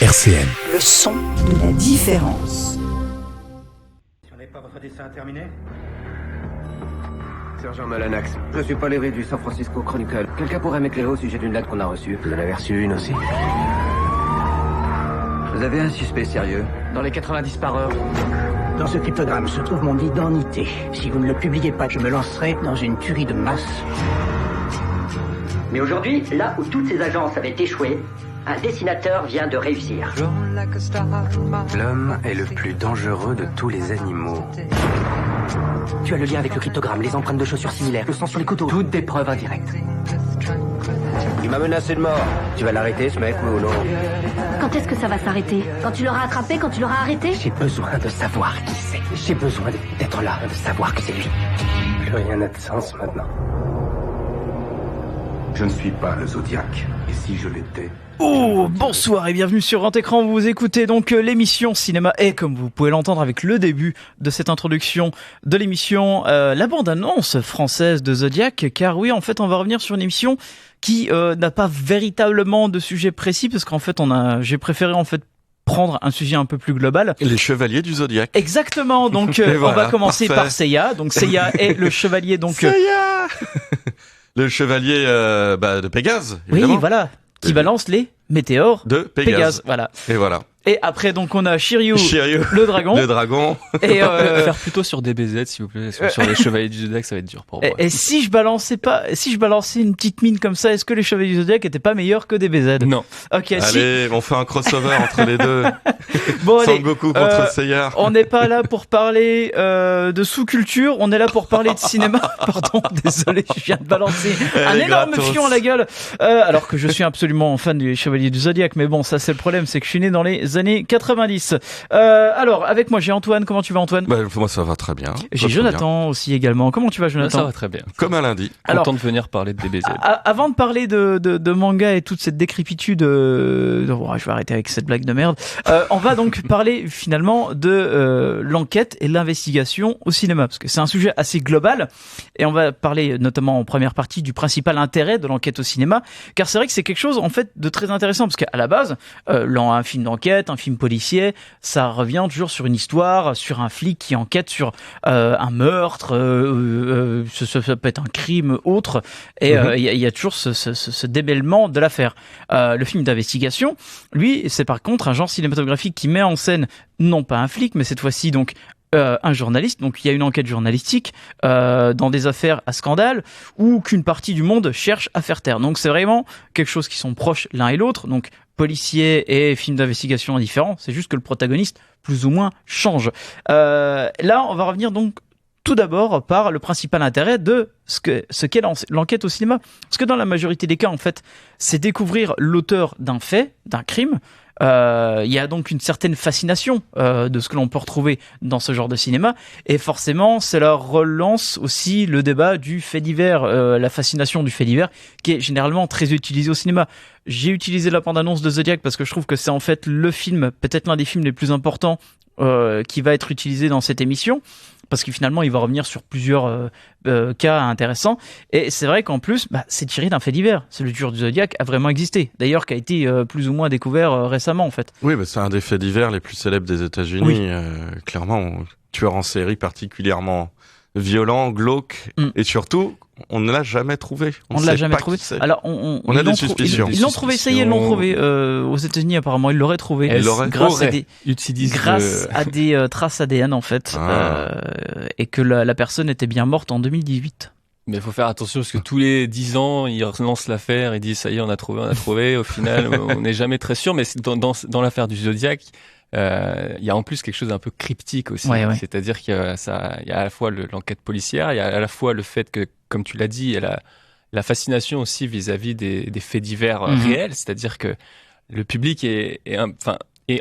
RCN. Le son de la différence. Si on n'est pas votre dessin terminé? Sergent Malanax, je suis Paul Everett du San Francisco Chronicle. Quelqu'un pourrait m'éclairer au sujet d'une lettre qu'on a reçue? Vous en avez reçu une aussi? Vous avez un suspect sérieux? Dans les 90 par heure. Dans ce cryptogramme se trouve mon identité. Si vous ne le publiez pas, je me lancerai dans une tuerie de masse. Mais aujourd'hui, là où toutes ces agences avaient échoué, un dessinateur vient de réussir. L'homme est le plus dangereux de tous les animaux. Tu as le lien avec le cryptogramme, les empreintes de chaussures similaires, le sang sur les couteaux. Toutes des preuves indirectes. Il m'a menacé de mort. Tu vas l'arrêter, ce mec, ou non? Quand est-ce que ça va s'arrêter? Quand tu l'auras attrapé? Quand tu l'auras arrêté? J'ai besoin de savoir qui c'est. J'ai besoin d'être là, de savoir que c'est lui. Plus rien n'a de sens maintenant. Je ne suis pas le Zodiac. Et si je l'étais... Oh, bonsoir et bienvenue sur Grand Écran. Vous écoutez donc l'émission Cinéma et comme vous pouvez l'entendre avec le début de cette introduction de l'émission, la bande-annonce française de Zodiac. Car oui, en fait, on va revenir sur une émission qui n'a pas véritablement de sujet précis parce qu'en fait, j'ai préféré en fait prendre un sujet un peu plus global. Les chevaliers du Zodiac. Exactement. Donc, voilà, on va commencer parfait. par Seiya. Donc, Seiya est le chevalier. Donc, Seiya le chevalier de Pégase, évidemment. oui, voilà. Qui balance les météores de Pégase. Voilà. Et voilà. Et après, donc, on a Shiryu, le dragon. Et faire plutôt sur DBZ, s'il vous plaît. Sur les chevaliers du Zodiac, ça va être dur pour moi. Et si je balançais une petite mine comme ça, est-ce que les chevaliers du Zodiac étaient pas meilleurs que DBZ? Non. Ok, allez, on fait un crossover entre les deux. Bon, allez, Sangoku contre Seiya. On n'est pas là pour parler de sous-culture, on est là pour parler de cinéma. Pardon, désolé, je viens de balancer un énorme fion à la gueule. Alors que je suis absolument fan des chevaliers du Zodiac, mais bon, ça c'est le problème, c'est que je suis né dans les années 90. Alors, avec moi, j'ai Antoine. Comment tu vas, Antoine? Moi, ça va très bien. J'ai Jonathan aussi également. Comment tu vas, Jonathan? Ça va très bien. Comme un lundi. Alors, content de venir parler de DBZ. Avant de parler de manga et toute cette décrépitude, je vais arrêter avec cette blague de merde. On va donc parler finalement de l'enquête et l'investigation au cinéma, parce que c'est un sujet assez global, et on va parler notamment en première partie du principal intérêt de l'enquête au cinéma, car c'est vrai que c'est quelque chose en fait de très intéressant, parce qu'à la base, un film d'enquête, un film policier, ça revient toujours sur une histoire, sur un flic qui enquête sur un meurtre, ça peut être un crime autre, et il y a toujours ce démêlement de l'affaire. Le film d'investigation, lui, c'est par contre un genre cinématographique qui met en scène non pas un flic, mais cette fois-ci donc un journaliste. Donc il y a une enquête journalistique dans des affaires à scandale ou qu'une partie du monde cherche à faire taire. Donc c'est vraiment quelque chose qui sont proches l'un et l'autre. Donc policier et film d'investigation différents. C'est juste que le protagoniste plus ou moins change. Là, on va revenir donc tout d'abord par le principal intérêt de ce qu'est l'enquête au cinéma. Parce que dans la majorité des cas, en fait, c'est découvrir l'auteur d'un fait, d'un crime. Il y a donc une certaine fascination de ce que l'on peut retrouver dans ce genre de cinéma, et forcément cela relance aussi le débat du fait divers, la fascination du fait divers qui est généralement très utilisé au cinéma. J'ai utilisé la bande-annonce de Zodiac parce que je trouve que c'est en fait le film, peut-être l'un des films les plus importants qui va être utilisé dans cette émission, parce que finalement il va revenir sur plusieurs cas intéressants, et c'est vrai qu'en plus c'est tiré d'un fait divers. C'est le tueur du Zodiac a vraiment existé, d'ailleurs qui a été plus ou moins découvert récemment en fait. Oui, c'est un des faits divers les plus célèbres des États-Unis. Oui. Clairement, tueur en série particulièrement violent, glauque, et surtout on ne l'a jamais trouvé. On ne l'a jamais trouvé. Alors on a des suspicions. Ils l'ont trouvé, ça y est, ils l'ont trouvé aux États-unis apparemment. Ils l'auraient trouvé grâce à des traces ADN en fait, et que la personne était bien morte en 2018. Mais il faut faire attention parce que tous les 10 ans, ils relancent l'affaire et disent ça y est, on a trouvé. Au final, on n'est jamais très sûr. Mais dans l'affaire du Zodiac, il y a en plus quelque chose d'un peu cryptique aussi. Ouais. C'est-à-dire qu'il y a à la fois l'enquête policière, il y a à la fois le fait que, comme tu l'as dit, il y a la fascination aussi vis-à-vis des faits divers réels. C'est-à-dire que le public est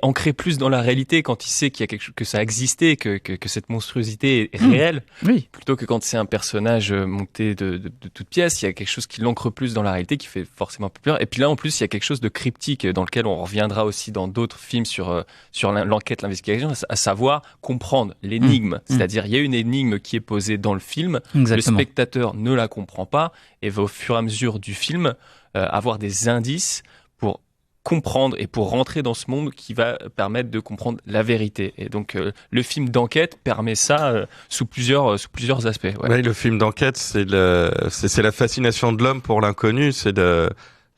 ancré plus dans la réalité quand il sait qu'il y a que ça a existé, que cette monstruosité est réelle, plutôt que quand c'est un personnage monté de toutes pièces. Il y a quelque chose qui l'ancre plus dans la réalité, qui fait forcément plus peur. Et puis là, en plus, il y a quelque chose de cryptique dans lequel on reviendra aussi dans d'autres films sur l'enquête, l'investigation, à savoir comprendre l'énigme. C'est-à-dire, il y a une énigme qui est posée dans le film, le spectateur ne la comprend pas et va au fur et à mesure du film avoir des indices pour comprendre et pour rentrer dans ce monde qui va permettre de comprendre la vérité. Et donc le film d'enquête permet ça sous plusieurs aspects. Ouais. Oui, le film d'enquête, c'est la fascination de l'homme pour l'inconnu, c'est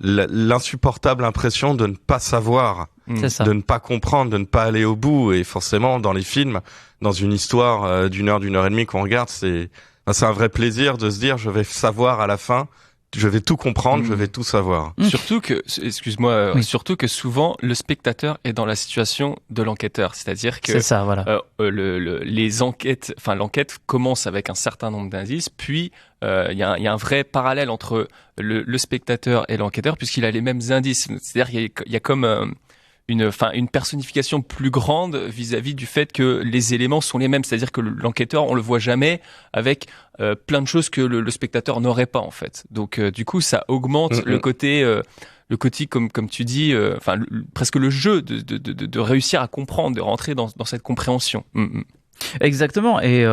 l'insupportable impression de ne pas savoir, de ne pas comprendre, de ne pas aller au bout. Et forcément, dans les films, dans une histoire d'une heure et demie qu'on regarde, c'est un vrai plaisir de se dire je vais savoir à la fin. Je vais tout comprendre, je vais tout savoir. Surtout que, surtout que souvent le spectateur est dans la situation de l'enquêteur, c'est-à-dire que c'est ça, voilà. les enquêtes, enfin l'enquête commence avec un certain nombre d'indices, puis il y a un vrai parallèle entre le spectateur et l'enquêteur puisqu'il a les mêmes indices. C'est-à-dire qu'il y a comme une personnification plus grande vis-à-vis du fait que les éléments sont les mêmes. C'est-à-dire que l'enquêteur, on le voit jamais avec plein de choses que le spectateur n'aurait pas, en fait. Donc, du coup, ça augmente le côté, comme tu dis, presque le jeu de réussir à comprendre, de rentrer dans cette compréhension. Exactement, et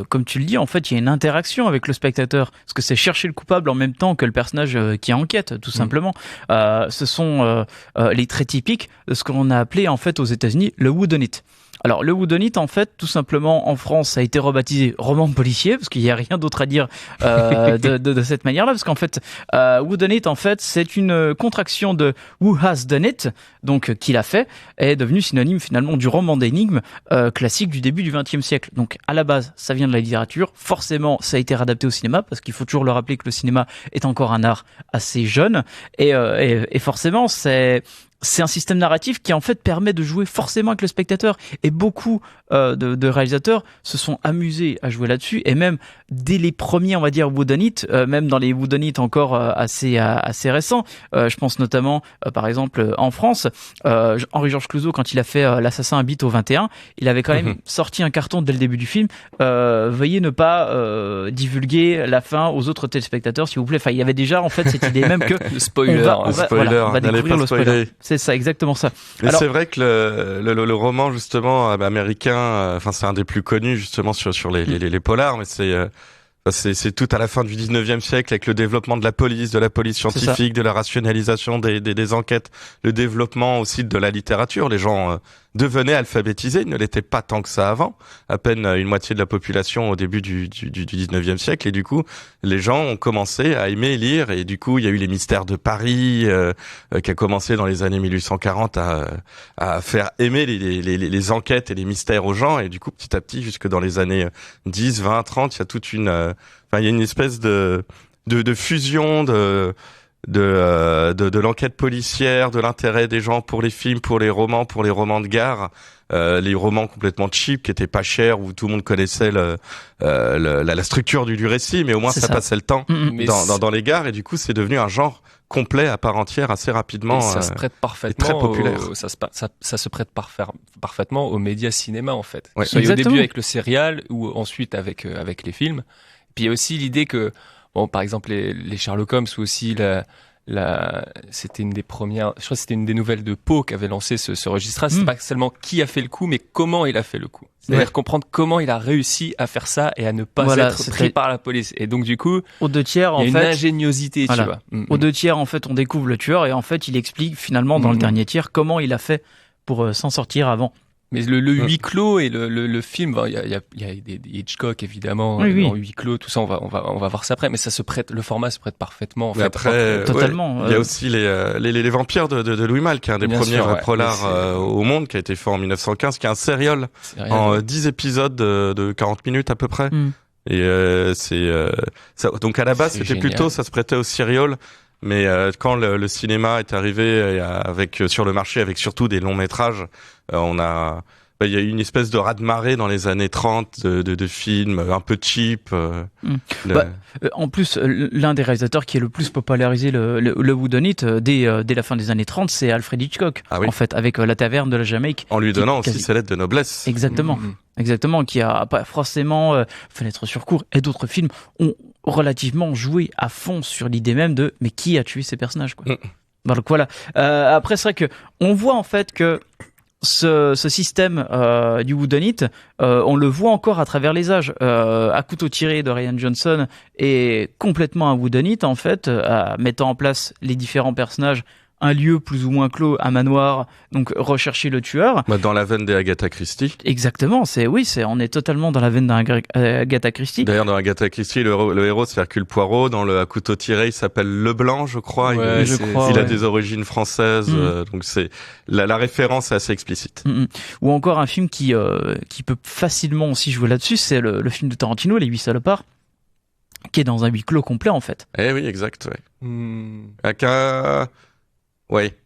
comme tu le dis, en fait, il y a une interaction avec le spectateur, parce que c'est chercher le coupable en même temps que le personnage qui enquête, tout simplement. Ce sont les traits typiques de ce qu'on a appelé en fait aux États-Unis le whodunit. Alors le whodunit, en fait, tout simplement en France, a été rebaptisé roman policier parce qu'il n'y a rien d'autre à dire de cette manière-là, parce qu'en fait, whodunit, en fait, c'est une contraction de who has done it, donc qui l'a fait, est devenu synonyme finalement du roman d'énigmes classique du début du XXe siècle. Donc à la base, ça vient de la littérature. Forcément, ça a été réadapté au cinéma parce qu'il faut toujours le rappeler que le cinéma est encore un art assez jeune et forcément c'est un système narratif qui en fait permet de jouer forcément avec le spectateur, et beaucoup de réalisateurs se sont amusés à jouer là-dessus, et même dès les premiers, on va dire, whodunit, même dans les whodunit encore assez récents, je pense notamment par exemple en France, Henri-Georges Clouzot, quand il a fait L'assassin habite au 21, il avait quand même sorti un carton dès le début du film, veuillez ne pas divulguer la fin aux autres téléspectateurs s'il vous plaît. Enfin, il y avait déjà en fait cette idée même que le spoiler, on va découvrir le spoiler. C'est ça, exactement ça. Mais c'est vrai que le roman justement américain, c'est un des plus connus justement sur les polars, mais c'est tout à la fin du 19e siècle avec le développement de la police scientifique, de la rationalisation des enquêtes, le développement aussi de la littérature. Les gens devenaient alphabétisés, ils ne l'étaient pas tant que ça avant, à peine une moitié de la population au début du 19e siècle, et du coup les gens ont commencé à aimer lire, et du coup il y a eu les mystères de Paris qui a commencé dans les années 1840 à faire aimer les enquêtes et les mystères aux gens, et du coup petit à petit jusque dans les années 10, 20, 30, il y a toute il y a une espèce de fusion de l'enquête policière, de l'intérêt des gens pour les films, pour les romans de gare, les romans complètement cheap qui étaient pas chers, où tout le monde connaissait la structure du récit, mais au moins ça passait le temps dans les gares, et du coup c'est devenu un genre complet à part entière assez rapidement. Et ça se prête parfaitement, très populaire. Ça se prête parfaitement aux médias cinéma, en fait. Ouais. Soit au début avec le serial, ou ensuite avec les films. Puis il y a aussi l'idée que, bon, par exemple, les Sherlock Holmes, ou aussi c'était une des premières, je crois que c'était une des nouvelles de Poe qui avait lancé ce registre-là. C'est pas seulement qui a fait le coup, mais comment il a fait le coup. C'est-à-dire comprendre comment il a réussi à faire ça et à ne pas être pris par la police. Et donc, du coup, aux deux tiers, il y a une ingéniosité, tu vois. Aux deux tiers, en fait, on découvre le tueur, et en fait, il explique finalement dans le dernier tiers comment il a fait pour s'en sortir avant. Mais le huis clos et le film, il y a des Hitchcock évidemment, en huis clos, tout ça, on va voir ça après, mais le format se prête parfaitement. En fait. Après, totalement. Il y a aussi les vampires de Louis Malle, qui est un des premiers polars au monde, qui a été fait en 1915, qui est un serial en 10 épisodes de 40 minutes à peu près. Et donc à la base, c'était plutôt, ça se prêtait au serial. Mais quand le cinéma est arrivé sur le marché avec surtout des longs métrages, il y a eu une espèce de raz-de-marée dans les années 30 de films un peu cheap. En plus, l'un des réalisateurs qui est le plus popularisé le whodunit dès la fin des années 30, c'est Alfred Hitchcock, en fait, avec La Taverne de la Jamaïque. En lui donnant aussi ses lettres de noblesse. Exactement. Exactement, qui a pas forcément Fenêtre sur cour, et d'autres films ont relativement joué à fond sur l'idée même de mais qui a tué ces personnages, quoi. Donc voilà. Après, c'est vrai que on voit en fait que ce système du whodunit, on le voit encore à travers les âges. À couteau tiré de Rian Johnson est complètement un whodunit, en fait, mettant en place les différents personnages un lieu plus ou moins clos, un manoir, donc rechercher le tueur. Dans la veine des Agatha Christie. Exactement, on est totalement dans la veine d'un Agatha Christie. D'ailleurs, dans Agatha Christie, le héros c'est Hercule Poirot. Dans le À couteau tiré, il s'appelle Leblanc, je crois. Ouais, il a des origines françaises, donc c'est la référence est assez explicite. Ou encore un film qui peut facilement aussi jouer là-dessus, c'est le film de Tarantino, Les 8 salopards, qui est dans un huis clos complet en fait. Eh oui, exact. Ouais. Ouais.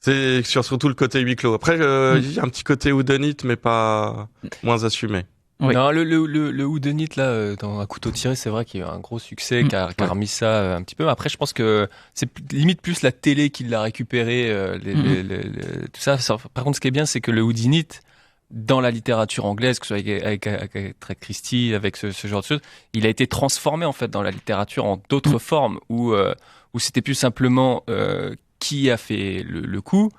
C'est surtout le côté huis clos. Après, il y a un petit côté whodunit, mais pas moins assumé. Oui. Non, le whodunit là, dans Un couteau tiré, c'est vrai qu'il y a eu un gros succès, qui a remis ça un petit peu. Après, je pense que c'est limite plus la télé qui l'a récupéré, tout ça. Par contre, ce qui est bien, c'est que le whodunit, dans la littérature anglaise, que ce soit avec Agatha Christie, avec ce genre de choses, il a été transformé en fait dans la littérature en d'autres formes où c'était plus simplement qui a fait le coup,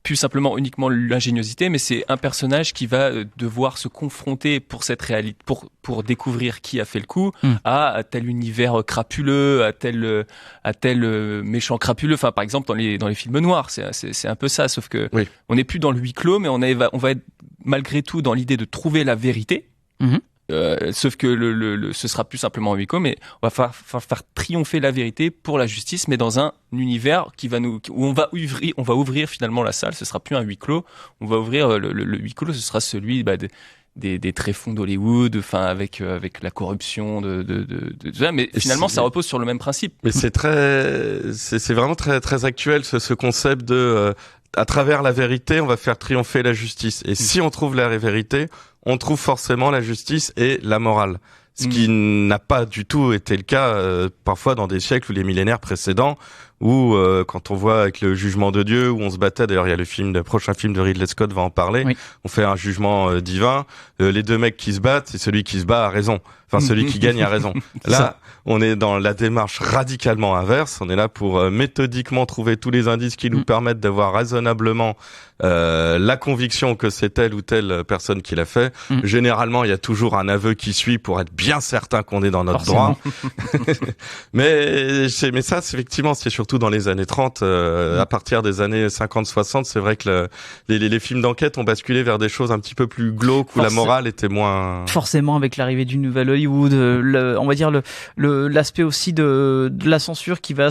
plus simplement uniquement l'ingéniosité, mais c'est un personnage qui va devoir se confronter pour cette réalité, pour découvrir qui a fait le coup, à tel univers crapuleux, à tel méchant crapuleux. Enfin, par exemple, dans les films noirs, c'est un peu ça, sauf que on n'est plus dans le huis clos, mais on va être malgré tout dans l'idée de trouver la vérité. Sauf que ce sera plus simplement un huis clos, mais on va faire triompher la vérité pour la justice, mais dans un univers où on va ouvrir finalement la salle. Ce sera plus un huis clos. On va ouvrir le huis clos. Ce sera celui des tréfonds d'Hollywood, enfin avec la corruption de ça. Mais finalement, ça repose sur le même principe. Mais c'est vraiment très très actuel ce concept de à travers la vérité, on va faire triompher la justice. Et si on trouve la vérité, on trouve forcément la justice et la morale. Ce qui n'a pas du tout été le cas parfois dans des siècles ou les millénaires précédents, où quand on voit avec le jugement de Dieu, où on se battait, d'ailleurs il y a le prochain film de Ridley Scott va en parler, on fait un jugement divin, les deux mecs qui se battent, c'est celui qui se bat a raison, enfin celui qui gagne a raison. Là, on est dans la démarche radicalement inverse, on est là pour méthodiquement trouver tous les indices qui nous permettent d'avoir raisonnablement la conviction que c'est telle ou telle personne qui l'a fait. Généralement, il y a toujours un aveu qui suit pour être bien certain qu'on est dans notre droit. mais ça, c'est effectivement, c'est surtout dans les années 30, à partir des années 50-60, c'est vrai que les films d'enquête ont basculé vers des choses un petit peu plus glauques où la morale était moins... Forcément, avec l'arrivée du Nouvel Hollywood, on va dire l'aspect aussi de la censure qui va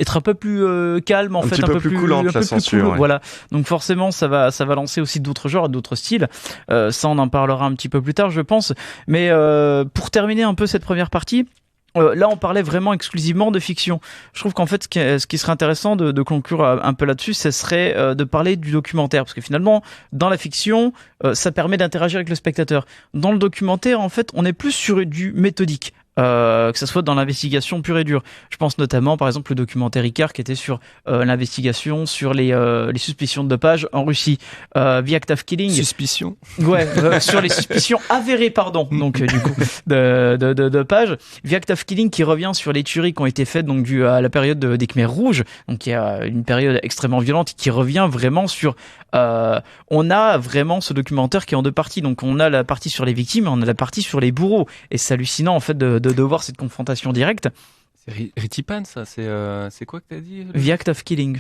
être un peu plus calme, en fait, un peu plus coulante, la censure. Ouais. Voilà. Donc forcément, ça va lancer aussi d'autres genres, d'autres styles. Ça, on en parlera un petit peu plus tard, je pense. Mais pour terminer un peu cette première partie, là, on parlait vraiment exclusivement de fiction. Je trouve qu'en fait, ce qui serait intéressant de conclure un peu là-dessus, ce serait de parler du documentaire. Parce que finalement, dans la fiction, ça permet d'interagir avec le spectateur. Dans le documentaire, en fait, on est plus sur du méthodique. Que ça soit dans l'investigation pure et dure. Je pense notamment, par exemple, le documentaire Icare qui était sur l'investigation sur les suspicions de dopage en Russie. The Act of Killing. Suspicion. Ouais, sur les suspicions avérées, pardon. Donc du coup de dopage. The Act of Killing qui revient sur les tueries qui ont été faites donc dû à la période des Khmers rouges. Donc il y a une période extrêmement violente qui revient vraiment sur. On a vraiment ce documentaire qui est en deux parties. Donc on a la partie sur les victimes et on a la partie sur les bourreaux. Et c'est hallucinant en fait de voir cette confrontation directe. C'est Ritipan, ça. C'est quoi que t'as dit? The Act of Killing.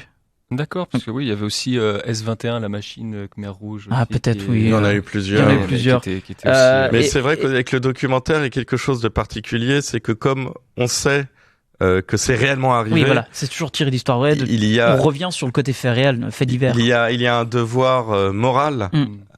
D'accord, parce que oui, il y avait aussi S21, la machine Khmer Rouge. Ah, peut-être, oui. Il y en a eu plusieurs. Qui était aussi, mais c'est vrai qu'avec le documentaire, il y a quelque chose de particulier, c'est que comme on sait que c'est réellement arrivé. Oui, voilà, c'est toujours tiré d'histoire vraie. On revient sur le côté fait réel, fait divers. Il y a un devoir moral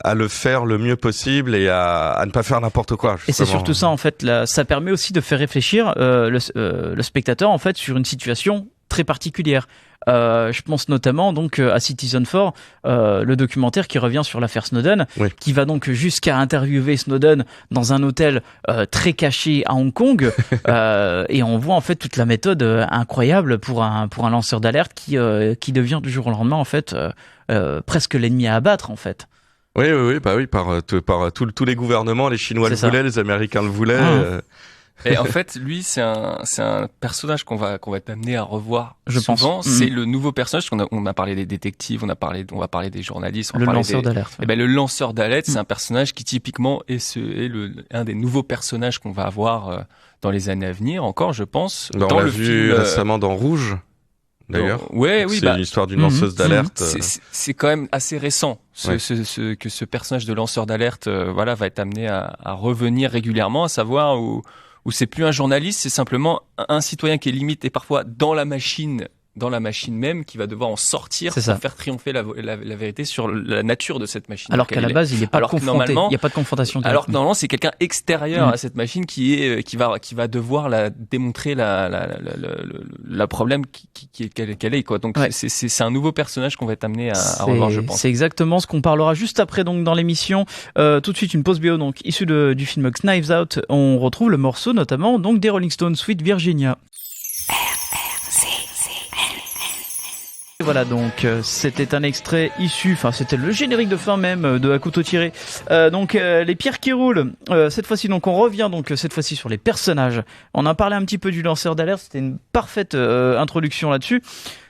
à le faire le mieux possible et à ne pas faire n'importe quoi. Justement. Et c'est surtout ça, en fait, là, ça permet aussi de faire réfléchir le spectateur, en fait, sur une situation très particulière. Je pense notamment donc à Citizen4, le documentaire qui revient sur l'affaire Snowden, qui va donc jusqu'à interviewer Snowden dans un hôtel très caché à Hong Kong, et on voit en fait toute la méthode incroyable pour un lanceur d'alerte qui devient du jour au lendemain en fait presque l'ennemi à abattre en fait. Oui, par tous les gouvernements, les Chinois le voulaient, les Américains le voulaient. Et en fait, lui, c'est un personnage qu'on va être amené à revoir. Je souvent. pense. C'est le nouveau personnage. On a parlé des détectives, on va parler des journalistes. Le lanceur d'alerte. Eh ben, le lanceur d'alerte, c'est un personnage qui typiquement est un des nouveaux personnages qu'on va avoir dans les années à venir. Encore, je pense. On l'a vu récemment dans Rouge. d'ailleurs. Oui. C'est l'histoire d'une lanceuse d'alerte. C'est quand même assez récent que ce personnage de lanceur d'alerte, va être amené à revenir régulièrement, à savoir où c'est plus un journaliste, c'est simplement un citoyen qui est limite et parfois dans la machine même, qui va devoir en sortir pour faire triompher la vérité sur la nature de cette machine. Alors qu'à la base, il n'est pas confronté. Il n'y a pas de confrontation. Alors que normalement, c'est quelqu'un extérieur à cette machine qui va devoir démontrer la problème qu'elle est, quoi. Donc c'est un nouveau personnage qu'on va être amené à revoir, je pense. C'est exactement ce qu'on parlera juste après, donc, dans l'émission. Tout de suite, une pause bio, donc, issue du film Knives Out. On retrouve le morceau, notamment, donc, des Rolling Stones, Sweet Virginia. Voilà, donc c'était un extrait c'était le générique de fin même de À couteau tiré. Les pierres qui roulent. Cette fois-ci, donc on revient cette fois-ci sur les personnages. On a parlé un petit peu du lanceur d'alerte. C'était une parfaite introduction là-dessus,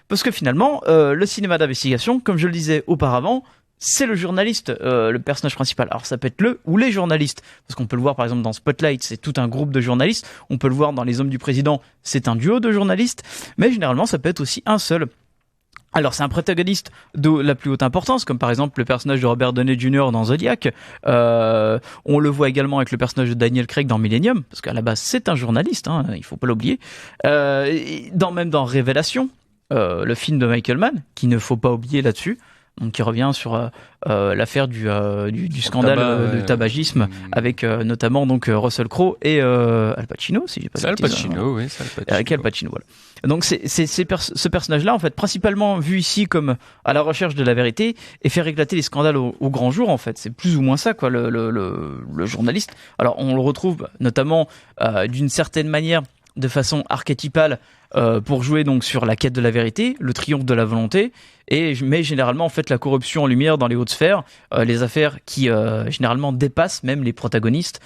parce que finalement, le cinéma d'investigation, comme je le disais auparavant, c'est le journaliste, le personnage principal. Alors ça peut être le ou les journalistes, parce qu'on peut le voir par exemple dans Spotlight, c'est tout un groupe de journalistes. On peut le voir dans Les Hommes du Président, c'est un duo de journalistes. Mais généralement, ça peut être aussi un seul. Alors c'est un protagoniste de la plus haute importance, comme par exemple le personnage de Robert Downey Jr. dans Zodiac. On le voit également avec le personnage de Daniel Craig dans Millennium, parce qu'à la base c'est un journaliste, il faut pas l'oublier. Même dans Révélation, le film de Michael Mann, qu'il ne faut pas oublier là-dessus, donc qui revient sur l'affaire du scandale de tabagisme, avec notamment donc Russell Crowe et Al Pacino, si j'ai pas c'est Al Pacino, oui, c'est Al Pacino. Avec Al Pacino, voilà. Donc ce personnage-là, en fait, principalement vu ici comme à la recherche de la vérité et faire éclater les scandales au grand jour, en fait, c'est plus ou moins ça, quoi, le journaliste. Alors on le retrouve notamment d'une certaine manière, de façon archétypale, pour jouer donc sur la quête de la vérité, le triomphe de la volonté, mais généralement en fait la corruption en lumière dans les hautes sphères, les affaires qui généralement dépassent même les protagonistes.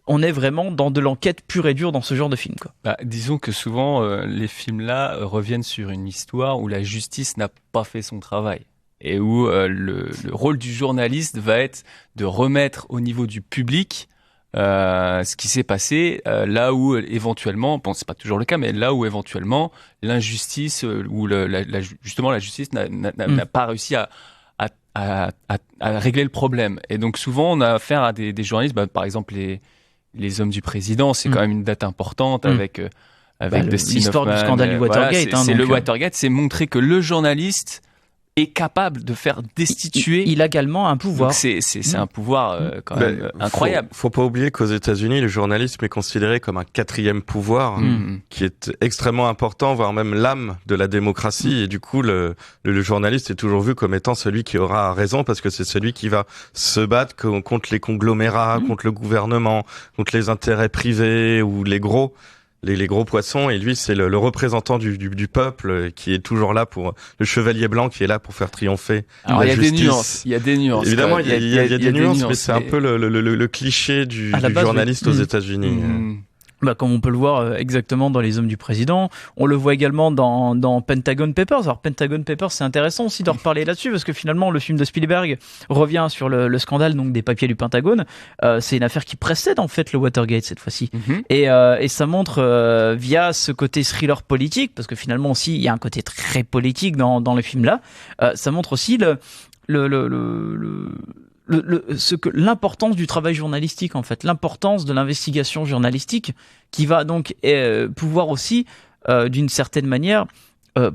On est vraiment dans de l'enquête pure et dure dans ce genre de film, quoi. Disons que souvent les films-là reviennent sur une histoire où la justice n'a pas fait son travail et où le rôle du journaliste va être de remettre au niveau du public ce qui s'est passé, là où éventuellement, bon c'est pas toujours le cas, mais là où éventuellement l'injustice ou justement la justice n'a pas réussi à régler le problème. Et donc souvent on a affaire à des journalistes, par exemple les Hommes du Président, c'est quand même une date importante avec l'histoire du scandale du Watergate. C'est le Watergate, c'est montrer que le journaliste est capable de faire destituer. Il a également un pouvoir. C'est un pouvoir quand même incroyable. Faut pas oublier qu'aux États-Unis, le journalisme est considéré comme un quatrième pouvoir qui est extrêmement important, voire même l'âme de la démocratie. Et du coup, le journaliste est toujours vu comme étant celui qui aura raison, parce que c'est celui qui va se battre contre les conglomérats, contre le gouvernement, contre les intérêts privés ou les gros poissons, et lui c'est le représentant du peuple qui est toujours là pour le chevalier blanc qui est là pour faire triompher la justice. Il y a des nuances. Évidemment, il y a des nuances, mais c'est un peu le cliché du journaliste aux États-Unis. Comme on peut le voir exactement dans Les Hommes du Président, on le voit également dans Pentagon Papers. Alors Pentagon Papers, c'est intéressant aussi de reparler là-dessus, parce que finalement le film de Spielberg revient sur le scandale donc des papiers du Pentagone. C'est une affaire qui précède en fait le Watergate cette fois-ci, et ça montre via ce côté thriller politique, parce que finalement aussi il y a un côté très politique dans le film là. Ça montre aussi l'importance du travail journalistique, en fait, l'importance de l'investigation journalistique, qui va donc pouvoir aussi d'une certaine manière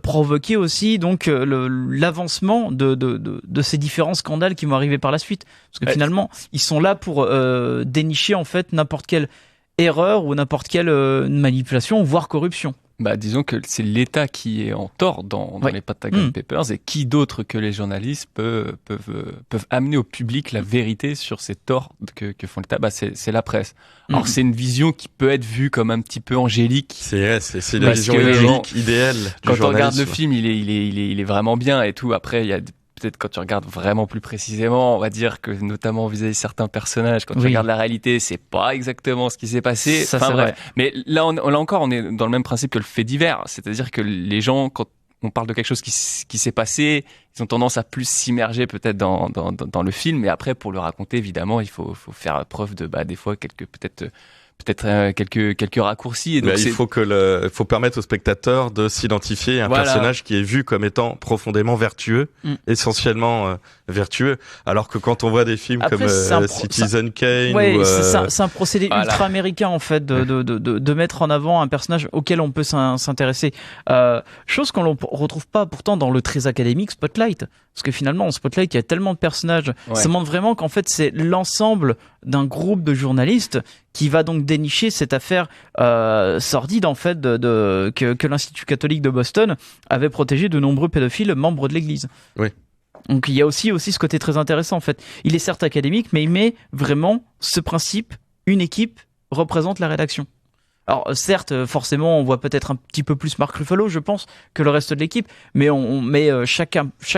provoquer aussi donc l'avancement de ces différents scandales qui vont arriver par la suite, parce que finalement ils sont là pour dénicher en fait n'importe quelle erreur ou n'importe quelle manipulation, voire corruption. Disons que c'est l'État qui est en tort dans les Pentagon Papers, et qui d'autre que les journalistes peuvent amener au public la vérité sur ces torts que font l'État. C'est la presse. Alors c'est une vision qui peut être vue comme un petit peu angélique. C'est la vision angélique idéale du quand journalisme. on regarde le film, il est vraiment bien et tout. Après, il y a peut-être quand tu regardes vraiment plus précisément, on va dire que notamment vis-à-vis certains personnages, quand tu regardes la réalité, c'est pas exactement ce qui s'est passé. Ça, c'est vrai. Mais là encore, on est dans le même principe que le fait divers. C'est-à-dire que les gens, quand on parle de quelque chose qui s'est passé, ils ont tendance à plus s'immerger peut-être dans le film. Mais après, pour le raconter, évidemment, il faut faire preuve de, des fois, peut-être peut-être quelques raccourcis. Et donc il faut permettre au spectateur de s'identifier à un personnage qui est vu comme étant profondément vertueux, essentiellement vertueux. Alors que quand on voit des films comme Citizen Kane, c'est un procédé ultra américain en fait de mettre en avant un personnage auquel on peut s'intéresser. Chose qu'on ne retrouve pas pourtant dans le très académique Spotlight. Parce que finalement, en Spotlight, il y a tellement de personnages. Ça montre vraiment qu'en fait, c'est l'ensemble d'un groupe de journalistes qui va donc dénicher cette affaire sordide en fait que l'Institut catholique de Boston avait protégé de nombreux pédophiles membres de l'Église. Oui. Donc il y a aussi ce côté très intéressant en fait. Il est certes académique, mais il met vraiment ce principe, une équipe représente la rédaction. Alors certes, forcément, on voit peut-être un petit peu plus Mark Ruffalo, je pense, que le reste de l'équipe, mais chaque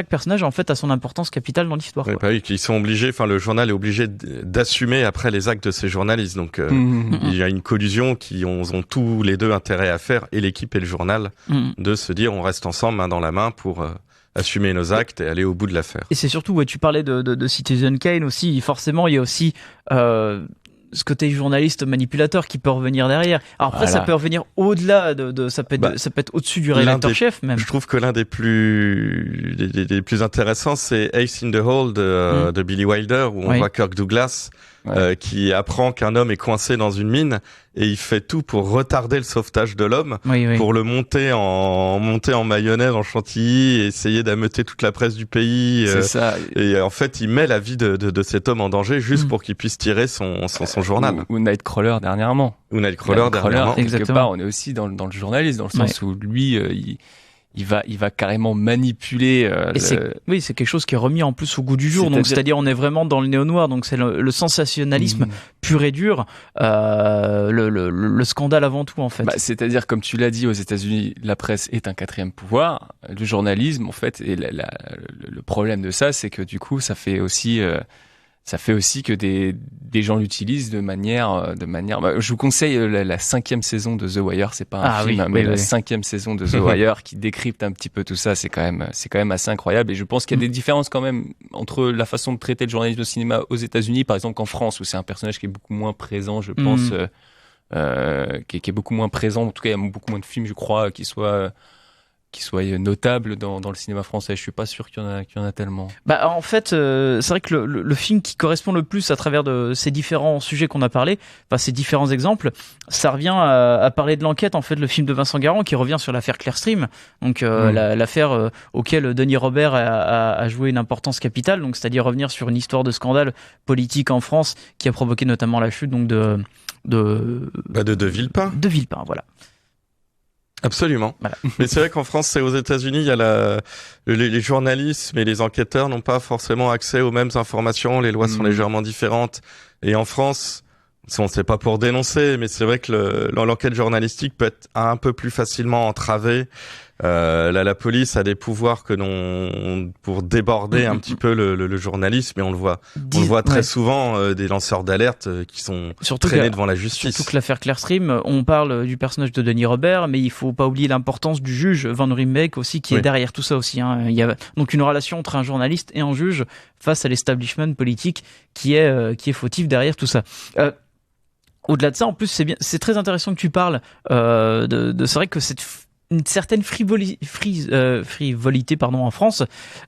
personnage en fait a son importance capitale dans l'histoire. Oui, oui, ils sont obligés. Enfin, le journal est obligé d'assumer après les actes de ces journalistes. Donc, il y a une collusion qui ont tous les deux intérêt à faire, et l'équipe et le journal, de se dire on reste ensemble main dans la main pour assumer nos actes et aller au bout de l'affaire. Et c'est surtout, tu parlais de Citizen Kane aussi. Forcément, il y a aussi ce côté journaliste manipulateur qui peut revenir derrière. Alors après, ça peut revenir au-delà ça peut être au-dessus du rédacteur-chef même. Je trouve que l'un des plus intéressants, c'est Ace in the Hole de Billy Wilder, où on voit Kirk Douglas qui apprend qu'un homme est coincé dans une mine, et il fait tout pour retarder le sauvetage de l'homme, pour le monter en mayonnaise en chantilly et essayer d'ameuter toute la presse du pays. C'est ça. Et en fait, il met la vie de cet homme en danger juste pour qu'il puisse tirer son journal. Ou Nightcrawler dernièrement. Dernièrement. Quelque part, on est aussi dans le journalisme, dans le sens où lui, il va carrément manipuler. C'est quelque chose qui est remis en plus au goût du jour. C'est-à-dire, on est vraiment dans le néo-noir. Donc c'est le sensationnalisme pur et dur, le scandale avant tout en fait. C'est-à-dire, comme tu l'as dit, aux États-Unis, la presse est un 4e pouvoir. Le journalisme, en fait, et le problème de ça, c'est que du coup, ça fait aussi que des gens l'utilisent de manière. Je vous conseille la 5e saison de The Wire. C'est pas un film, mais la 5e saison de The Wire qui décrypte un petit peu tout ça. C'est quand même assez incroyable. Et je pense qu'il y a des différences quand même entre la façon de traiter le journalisme au cinéma aux États-Unis, par exemple, qu'en France, où c'est un personnage qui est beaucoup moins présent, je pense, qui est beaucoup moins présent. En tout cas, il y a beaucoup moins de films, je crois, qui soient notable dans le cinéma français. Je suis pas sûr qu'il y en a tellement. En fait, c'est vrai que le film qui correspond le plus à travers de ces différents sujets qu'on a parlé, ces différents exemples, ça revient à parler de l'enquête, en fait, le film de Vincent Garand qui revient sur l'affaire Clearstream, donc l'affaire auquel Denis Robert a joué une importance capitale, donc c'est-à-dire revenir sur une histoire de scandale politique en France qui a provoqué notamment la chute donc de Villepin. De Villepin, voilà. Absolument. Voilà. Mais c'est vrai qu'en France, aux États-Unis, il y a les journalistes et les enquêteurs n'ont pas forcément accès aux mêmes informations. Les lois sont légèrement différentes. Et en France, c'est pas pour dénoncer, mais c'est vrai que l'enquête journalistique peut être un peu plus facilement entravée. La police a des pouvoirs pour déborder un petit peu le journalisme, et on le voit très souvent, des lanceurs d'alerte qui sont traînés devant la justice. Surtout que l'affaire Clearstream, on parle du personnage de Denis Robert, mais il faut pas oublier l'importance du juge Van Riebeeck aussi, qui est derrière tout ça aussi. Il y a donc une relation entre un journaliste et un juge face à l'establishment politique qui est fautif derrière tout ça. Au-delà de ça, en plus, c'est très intéressant que tu parles c'est vrai que une certaine frivolité en France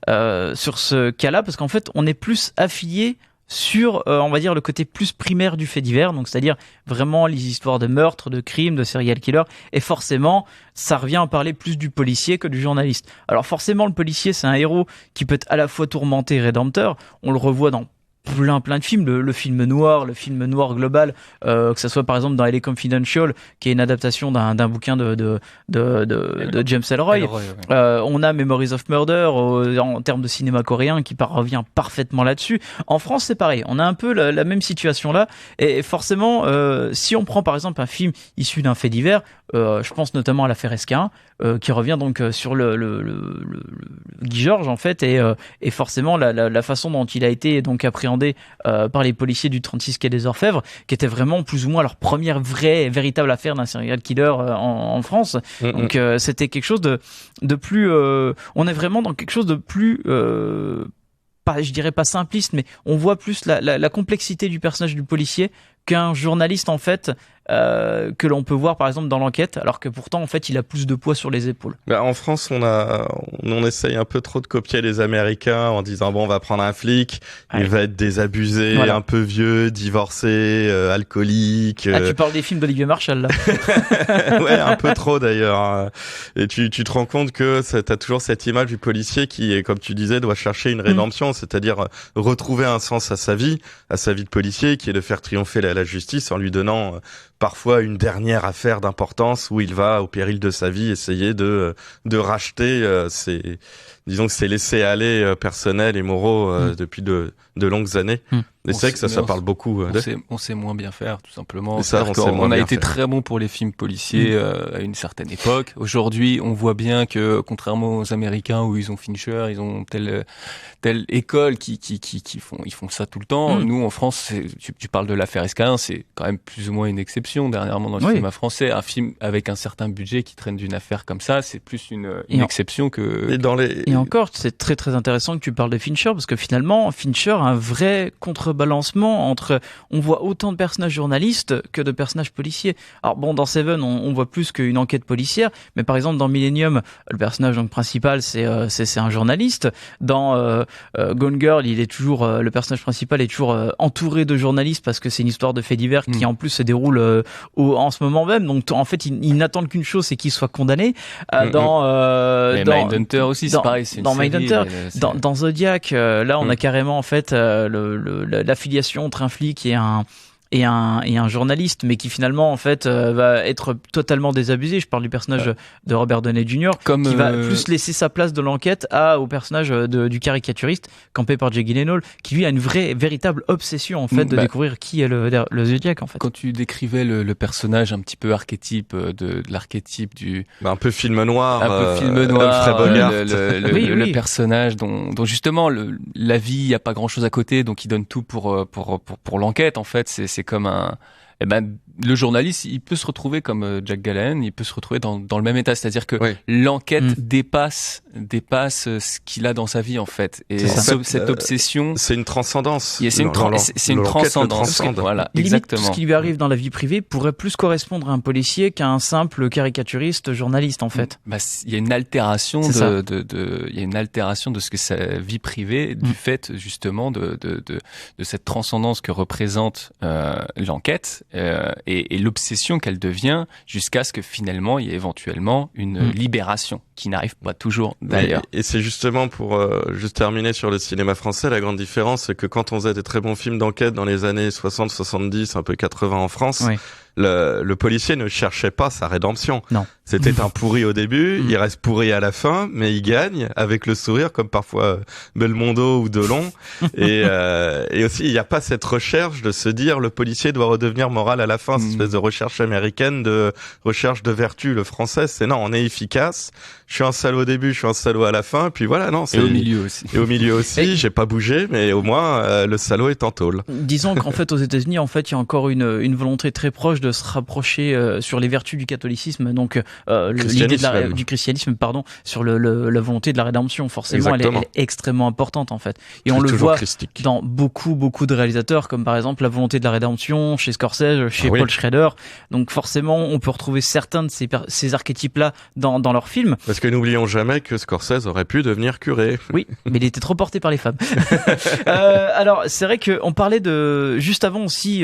sur ce cas-là, parce qu'en fait, on est plus affilié sur, on va dire, le côté plus primaire du fait divers, donc c'est-à-dire vraiment les histoires de meurtres, de crimes, de serial killers, et forcément, ça revient à parler plus du policier que du journaliste. Alors forcément, le policier, c'est un héros qui peut être à la fois tourmenté et rédempteur. On le revoit dans plein de films, le film noir global, que ça soit par exemple dans LA Confidential, qui est une adaptation d'un bouquin de James Ellroy. On a Memories of Murder en termes de cinéma coréen qui revient parfaitement là-dessus. En France, c'est pareil, on a un peu la même situation là, et forcément, si on prend par exemple un film issu d'un fait divers, je pense notamment à l'affaire SK1, qui revient donc sur le Guy Georges en fait, et forcément la façon dont il a été donc appréhendé par les policiers du 36 quai des Orfèvres, qui était vraiment plus ou moins leur première véritable affaire d'un serial killer en France. Donc c'était quelque chose de plus on est vraiment dans quelque chose de plus je dirais pas simpliste, mais on voit plus la complexité du personnage du policier qu'un journaliste en fait que l'on peut voir par exemple dans l'enquête, alors que pourtant en fait il a plus de poids sur les épaules. En France, on essaye un peu trop de copier les Américains en disant bon, on va prendre un flic, il va être désabusé, Voilà. un peu vieux, divorcé, alcoolique. Ah, tu parles des films d'Olivier Marshall là. Ouais, un peu trop d'ailleurs. Et tu te rends compte que t'as toujours cette image du policier qui, comme tu disais, doit chercher une rédemption, c'est-à-dire retrouver un sens à sa vie de policier, qui est de faire triompher la justice en lui donnant parfois une dernière affaire d'importance où il va, au péril de sa vie, essayer de racheter ses laissés-aller personnels et moraux depuis de longues années. Et c'est vrai que ça parle beaucoup. On sait moins bien faire, tout simplement. On a été très bon pour les films policiers à une certaine époque. Aujourd'hui, on voit bien que, contrairement aux Américains où ils ont Fincher, ils ont telle école qui font ça tout le temps. Nous, en France, tu parles de l'affaire Escalin, c'est quand même plus ou moins une exception dernièrement dans le cinéma français. Un film avec un certain budget qui traîne d'une affaire comme ça, c'est plus une exception que... Et encore, c'est très très intéressant que tu parles de Fincher, parce que finalement, Fincher a un vrai contrebalancement entre... On voit autant de personnages journalistes que de personnages policiers. Alors bon, dans Seven, on voit plus qu'une enquête policière, mais par exemple dans Millennium, le personnage donc principal, c'est un journaliste. Dans Gone Girl, le personnage principal est toujours entouré de journalistes, parce que c'est une histoire de faits divers qui en plus se déroule en ce moment même. Donc en fait, ils n'attendent qu'une chose, c'est qu'il soit condamné. Dans Mindhunter aussi, c'est pareil. Dans Mindhunter, dans Zodiac, là on a carrément en fait l'affiliation entre un flic et un journaliste, mais qui finalement en fait va être totalement désabusé. Je parle du personnage de Robert Downey Jr. qui va plus laisser sa place de l'enquête au personnage du caricaturiste campé par Jake Gyllenhaal, qui lui a une véritable obsession en fait de découvrir qui est le Zodiac en fait. Quand tu décrivais le personnage un petit peu archétype de l'archétype du un peu film noir, le personnage dont justement la vie, il y a pas grand chose à côté, donc il donne tout pour l'enquête en fait. C'est comme le journaliste, il peut se retrouver comme Jack Gyllenhaal, il peut se retrouver dans le même état, c'est-à-dire que l'enquête dépasse ce qu'il a dans sa vie en fait. Et cette obsession, c'est une transcendance. C'est une transcendance. Voilà, limite, exactement. Tout ce qui lui arrive dans la vie privée pourrait plus correspondre à un policier qu'à un simple caricaturiste journaliste en fait. Il y a une altération il y a une altération de ce que sa vie privée du fait justement de cette transcendance que représente l'enquête. Et l'obsession qu'elle devient jusqu'à ce que finalement il y ait éventuellement une libération qui n'arrive pas toujours d'ailleurs. Et c'est justement pour juste terminer sur le cinéma français, la grande différence, c'est que quand on faisait des très bons films d'enquête dans les années 60, 70, un peu 80 en France, le policier ne cherchait pas sa rédemption. Non. C'était un pourri au début, il reste pourri à la fin, mais il gagne avec le sourire, comme parfois Belmondo ou Delon. Et aussi, il n'y a pas cette recherche de se dire le policier doit redevenir moral à la fin, cette espèce de recherche américaine, de recherche de vertu. Le français, c'est non, on est efficace. Je suis un salaud au début, je suis un salaud à la fin, puis voilà, non. Et au milieu aussi. Et au milieu aussi, j'ai pas bougé, mais au moins le salaud est en tôle. Disons qu'en fait, aux États-Unis, en fait, il y a encore une volonté très proche de se rapprocher sur les vertus du catholicisme, donc l'idée du christianisme, sur la volonté de la rédemption. Forcément, elle est extrêmement importante en fait. Et on le voit dans beaucoup de réalisateurs, comme par exemple la volonté de la rédemption chez Scorsese, chez Paul Schrader. Donc forcément, on peut retrouver certains de ces archétypes-là dans leurs films. Parce que n'oublions jamais que Scorsese aurait pu devenir curé. Oui, mais il était trop porté par les femmes. Alors, c'est vrai qu'on parlait juste avant aussi,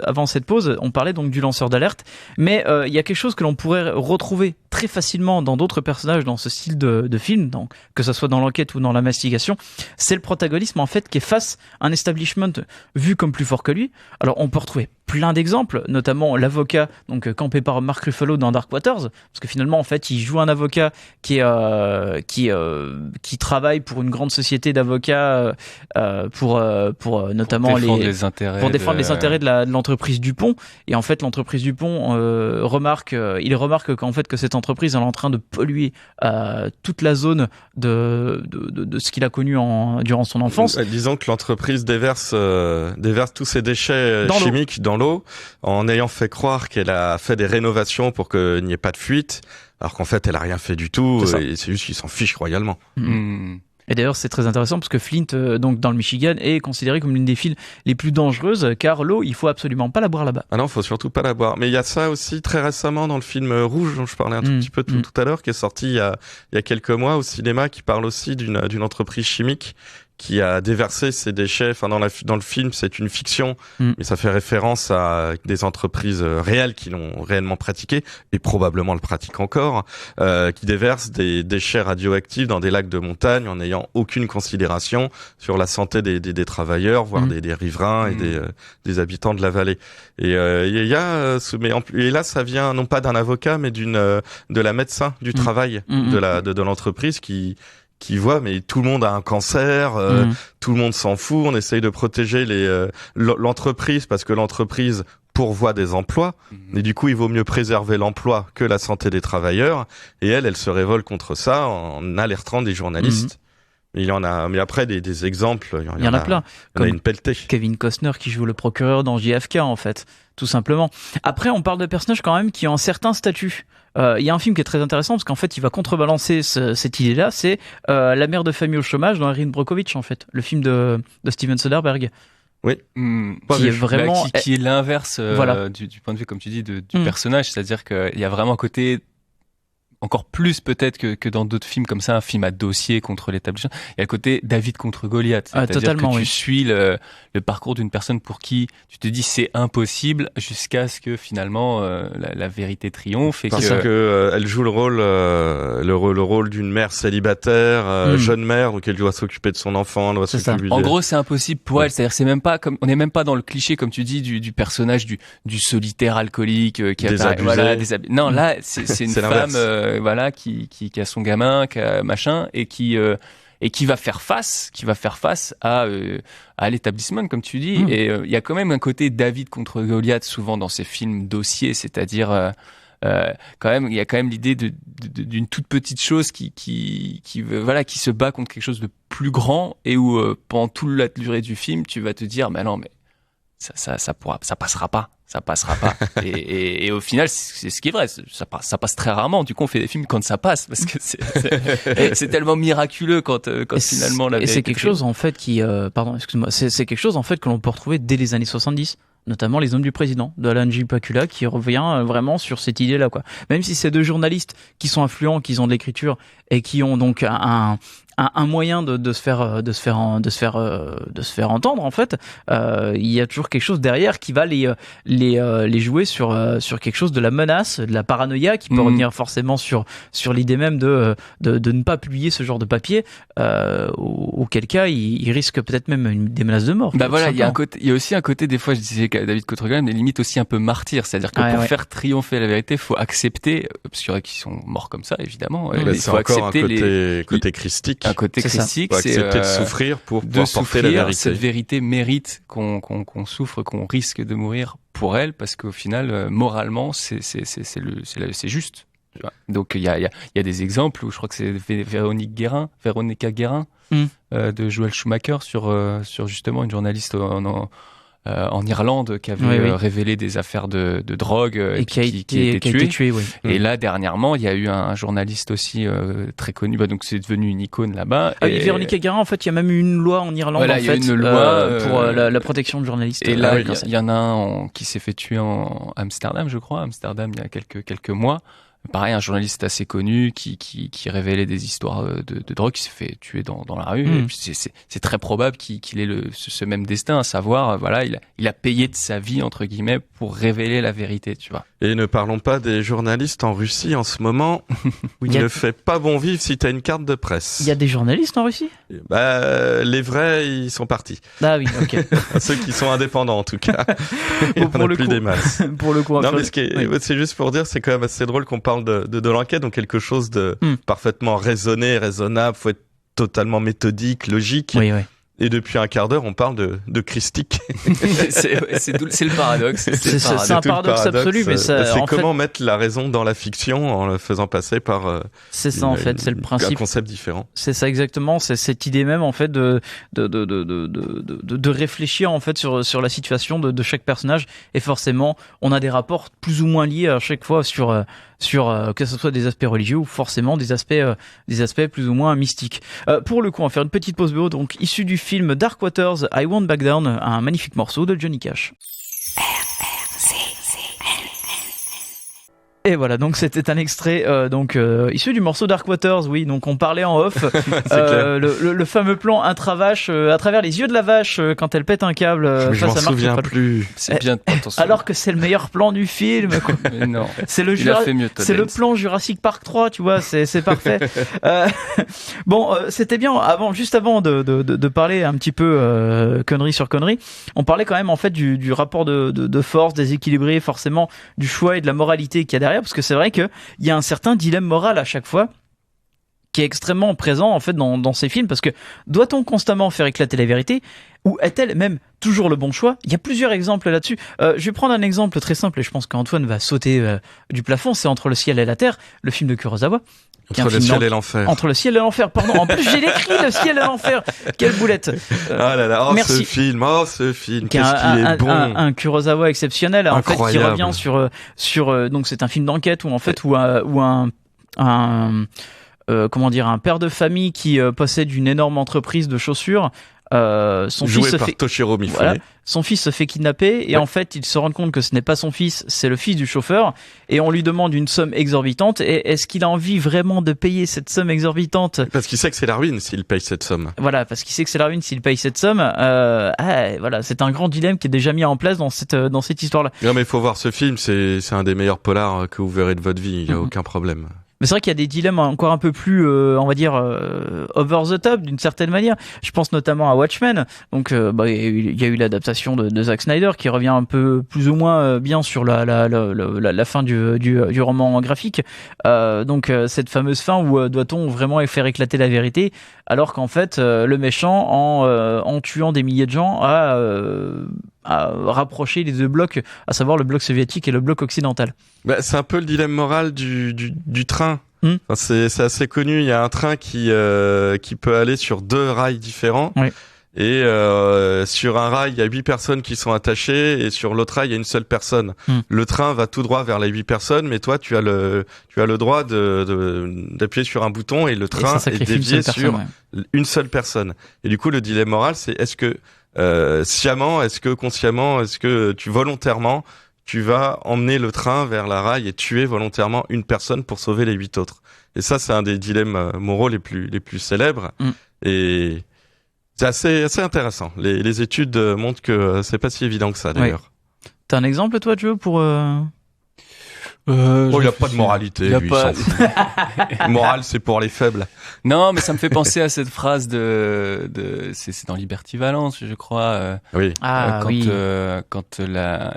avant cette pause, on parlait donc du lanceur d'alerte, mais il y a quelque chose que l'on pourrait retrouver très facilement dans d'autres personnages dans ce style de film, donc, que ce soit dans l'enquête ou dans l'investigation, c'est le protagonisme en fait qui est face à un establishment vu comme plus fort que lui. Alors, on peut retrouver plein d'exemples, notamment l'avocat donc campé par Mark Ruffalo dans Dark Waters, parce que finalement en fait il joue un avocat qui travaille pour une grande société d'avocats pour notamment les intérêts les intérêts de l'entreprise Dupont, et en fait l'entreprise Dupont remarque qu'en fait que cette entreprise elle est en train de polluer toute la zone de ce qu'il a connu durant son enfance. Disons que l'entreprise déverse tous ses déchets chimiques dans l'eau, en ayant fait croire qu'elle a fait des rénovations pour qu'il n'y ait pas de fuite, alors qu'en fait elle a rien fait du tout, et c'est juste qu'ils s'en fichent royalement. Et d'ailleurs, c'est très intéressant parce que Flint, donc dans le Michigan, est considéré comme l'une des villes les plus dangereuses, car l'eau, il faut absolument pas la boire là-bas. Ah non, faut surtout pas la boire. Mais il y a ça aussi très récemment dans le film Rouge, dont je parlais un tout petit peu tout à l'heure, qui est sorti il y a quelques mois au cinéma, qui parle aussi d'une entreprise chimique qui a déversé ses déchets. Enfin, dans le film, c'est une fiction, mais ça fait référence à des entreprises réelles qui l'ont réellement pratiqué et probablement le pratiquent encore, qui déversent des déchets radioactifs dans des lacs de montagne en n'ayant aucune considération sur la santé des travailleurs, voire des riverains et des habitants de la vallée. Et il y a, et là, ça vient non pas d'un avocat, mais de la médecin du travail de l'entreprise qui voit, mais tout le monde a un cancer, tout le monde s'en fout, on essaye de protéger l'entreprise parce que l'entreprise pourvoit des emplois, et du coup il vaut mieux préserver l'emploi que la santé des travailleurs, et elle se révolte contre ça en alertant des journalistes. Il y en a, mais après des exemples, il y en a plein. Il y en a une pelletée. Kevin Costner qui joue le procureur dans JFK en fait, tout simplement. Après, on parle de personnages quand même qui ont un certain statut. Il y a un film qui est très intéressant parce qu'en fait, il va contrebalancer cette idée-là. C'est La mère de famille au chômage dans Erin Brockovich en fait, le film de Steven Soderbergh. Oui. Qui est vraiment qui est l'inverse du point de vue, comme tu dis, du personnage, c'est-à-dire qu'il y a vraiment un côté encore plus peut-être que dans d'autres films comme ça, un film à dossier contre l'établissement. Il y a le côté David contre Goliath. C'est-à-dire que tu suis le parcours d'une personne pour qui tu te dis c'est impossible jusqu'à ce que finalement la vérité triomphe. Parce que elle joue le rôle d'une mère célibataire, jeune mère, donc elle doit s'occuper de son enfant, doit s'occuper. En gros, c'est impossible pour elle. C'est-à-dire, c'est même pas comme, on n'est même pas dans le cliché, comme tu dis, du personnage du solitaire alcoolique qui a non, là, c'est une femme qui a son gamin, qui a machin, et qui va faire face à l'établissement, comme tu dis. Et il y a quand même un côté David contre Goliath souvent dans ces films dossiers, c'est-à-dire quand même, il y a quand même l'idée d'une toute petite chose qui se bat contre quelque chose de plus grand, et où pendant toute la durée du film, tu vas te dire, mais non, mais ça passera pas. Et au final, c'est ce qui est vrai. Ça passe très rarement. Du coup, on fait des films quand ça passe, parce que c'est tellement miraculeux quand finalement la vérité. Et c'est quelque chose en fait c'est quelque chose en fait que l'on peut retrouver dès les années 70. Notamment Les Hommes du Président de Alan J. Pakula, qui revient vraiment sur cette idée-là, quoi. Même si c'est deux journalistes qui sont influents, qui ont de l'écriture et qui ont donc un moyen de se faire entendre, en fait, il y a toujours quelque chose derrière qui va les jouer sur quelque chose de la menace, de la paranoïa, qui peut revenir forcément sur l'idée même de ne pas publier ce genre de papier, auquel cas il risque peut-être même des menaces de mort. Bah voilà, il y a aussi un côté, des fois je disais qu'à David Cottregan, mais limite aussi un peu martyr, c'est-à-dire que pour faire triompher la vérité, faut accepter, parce qu'il y en a qui sont morts comme ça, évidemment. Il faut accepter côté christique. Un côté christique, c'est accepter de souffrir pour pouvoir porter la vérité. Cette vérité mérite qu'on souffre, qu'on risque de mourir pour elle, parce qu'au final, moralement, c'est juste. Donc il y a des exemples où je crois que c'est Véronica Guérin de Joel Schumacher sur justement une journaliste en Irlande qui avait révélé des affaires de drogue et qui a été tué. Et là dernièrement il y a eu un journaliste aussi très connu, donc c'est devenu une icône là-bas. Véronica Guérin, en fait il y a même eu une loi en Irlande il y a une loi pour la protection de journalistes. Et là il y en a un qui s'est fait tuer en Amsterdam, je crois, il y a quelques mois. Pareil, un journaliste assez connu qui révélait des histoires de drogue, qui s'est fait tuer dans la rue. Et puis c'est très probable qu'il ait ce même destin, à savoir, il a payé de sa vie, entre guillemets, pour révéler la vérité, tu vois. Et ne parlons pas des journalistes en Russie en ce moment. Il ne fait pas bon vivre si t'as une carte de presse. Il y a des journalistes en Russie? Les vrais, ils sont partis. Ah oui, ok. Ceux qui sont indépendants, en tout cas. Il y en a plus des masses. Pour le coup, non, mais c'est juste pour dire, c'est quand même assez drôle qu'on parle de l'enquête, donc quelque chose de parfaitement raisonnable, faut être totalement méthodique, logique. Oui. Et depuis un quart d'heure, on parle de christique. c'est le paradoxe. C'est un paradoxe absolu, mais ça, c'est comment mettre la raison dans la fiction en le faisant passer par. C'est ça en fait, c'est le principe. Un concept différent. C'est ça exactement. C'est cette idée même en fait de réfléchir en fait sur la situation de chaque personnage. Et forcément, on a des rapports plus ou moins liés à chaque fois sur que ce soit des aspects religieux ou forcément des aspects plus ou moins mystiques. Pour le coup, on va faire une petite pause BO, donc issu du film Dark Waters, I Won't Back Down, un magnifique morceau de Johnny Cash. Et voilà, donc c'était un extrait issu du morceau Dark Waters, oui, donc on parlait en off, le fameux plan intra-vache à travers les yeux de la vache quand elle pète un câble je m'en souviens plus. C'est bien de pas t'en souvenir. Alors que c'est le meilleur plan du film, quoi. Mais non. C'est le c'est le plan Jurassic Park 3, tu vois, c'est parfait. C'était bien juste avant de parler un petit peu connerie sur connerie, on parlait quand même en fait du rapport de force déséquilibré, forcément du choix et de la moralité qu'il y a derrière, parce que c'est vrai que il y a un certain dilemme moral à chaque fois qui est extrêmement présent en fait dans ces films, parce que doit-on constamment faire éclater la vérité, ou est-elle même toujours le bon choix? Il y a plusieurs exemples là-dessus. Je vais prendre un exemple très simple et je pense qu'Antoine va sauter du plafond. C'est Entre le ciel et la terre, le film de Kurosawa. Entre le ciel et l'enfer. Entre le ciel et l'enfer, pardon. En plus, j'ai écrit Le ciel et l'enfer. Quelle boulette. Ah là là, merci. ce film, qu'est-ce qu'il est bon. Un Kurosawa exceptionnel, incroyable. En fait, qui revient sur donc c'est un film d'enquête où en fait, où un père de famille qui possède une énorme entreprise de chaussures. Son fils se fait kidnapper et en fait il se rend compte que ce n'est pas son fils, c'est le fils du chauffeur, et on lui demande une somme exorbitante. Et est-ce qu'il a envie vraiment de payer cette somme exorbitante? Parce qu'il sait que c'est la ruine s'il paye cette somme. Voilà, parce qu'il sait que c'est la ruine s'il paye cette somme. Voilà, c'est un grand dilemme qui est déjà mis en place dans cette histoire-là. Non mais il faut voir ce film, c'est un des meilleurs polars que vous verrez de votre vie, il y a aucun problème. Mais c'est vrai qu'il y a des dilemmes encore un peu plus, on va dire, over the top d'une certaine manière. Je pense notamment à Watchmen. Donc, il y a eu l'adaptation de Zack Snyder qui revient un peu plus ou moins bien sur la fin du roman graphique. Cette fameuse fin où doit-on vraiment faire éclater la vérité, alors qu'en fait, le méchant, en tuant des milliers de gens, a rapproché les deux blocs, à savoir le bloc soviétique et le bloc occidental. C'est un peu le dilemme moral du train. Enfin, c'est assez connu. Il y a un train qui peut aller sur 2 rails différents. Oui. Et sur un rail, il y a 8 personnes qui sont attachées, et sur l'autre rail, il y a une seule personne. Le train va tout droit vers les 8 personnes, mais toi, tu as le droit d'appuyer sur un bouton, et le train est dévié sur une seule personne. Et du coup, le dilemme moral, c'est est-ce que sciemment, est-ce que consciemment, est-ce que volontairement tu vas emmener le train vers la rail et tuer volontairement une personne pour sauver les 8 autres. Et ça, c'est un des dilemmes moraux les plus célèbres. Et c'est assez intéressant. Les études montrent que c'est pas si évident que ça, d'ailleurs. T'as un exemple, toi, Joe, pour... il n'y a pas de moralité, lui, il s'en fout. Morale, c'est pour les faibles. Non, mais ça me fait penser à cette phrase c'est dans Liberty Valance, je crois. Oui. Quand la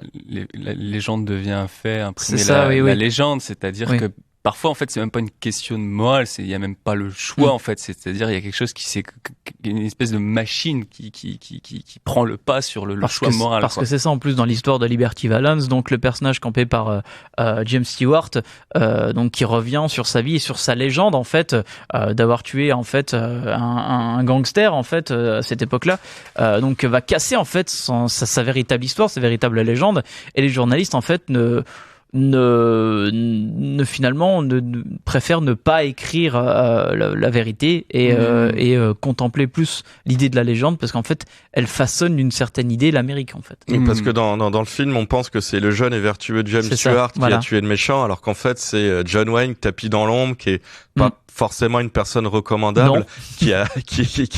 légende devient un fait, imprimer la légende, c'est-à-dire que parfois, en fait, c'est même pas une question de morale, il y a même pas le choix, en fait. C'est-à-dire, il y a quelque chose une espèce de machine qui prend le pas sur le choix moral. Parce que c'est ça, en plus, dans l'histoire de Liberty Valance, donc le personnage campé par James Stewart, donc qui revient sur sa vie et sur sa légende, en fait, d'avoir tué, en fait, un gangster, en fait, à cette époque-là, donc va casser, en fait, sa véritable histoire, sa véritable légende, et les journalistes, en fait, finalement préfère ne pas écrire la vérité et contempler plus l'idée de la légende, parce qu'en fait elle façonne d'une certaine idée l'Amérique, en fait. Parce que dans le film on pense que c'est le jeune et vertueux James Stewart qui a tué le méchant, alors qu'en fait c'est John Wayne tapis dans l'ombre, qui est pas forcément une personne recommandable, qui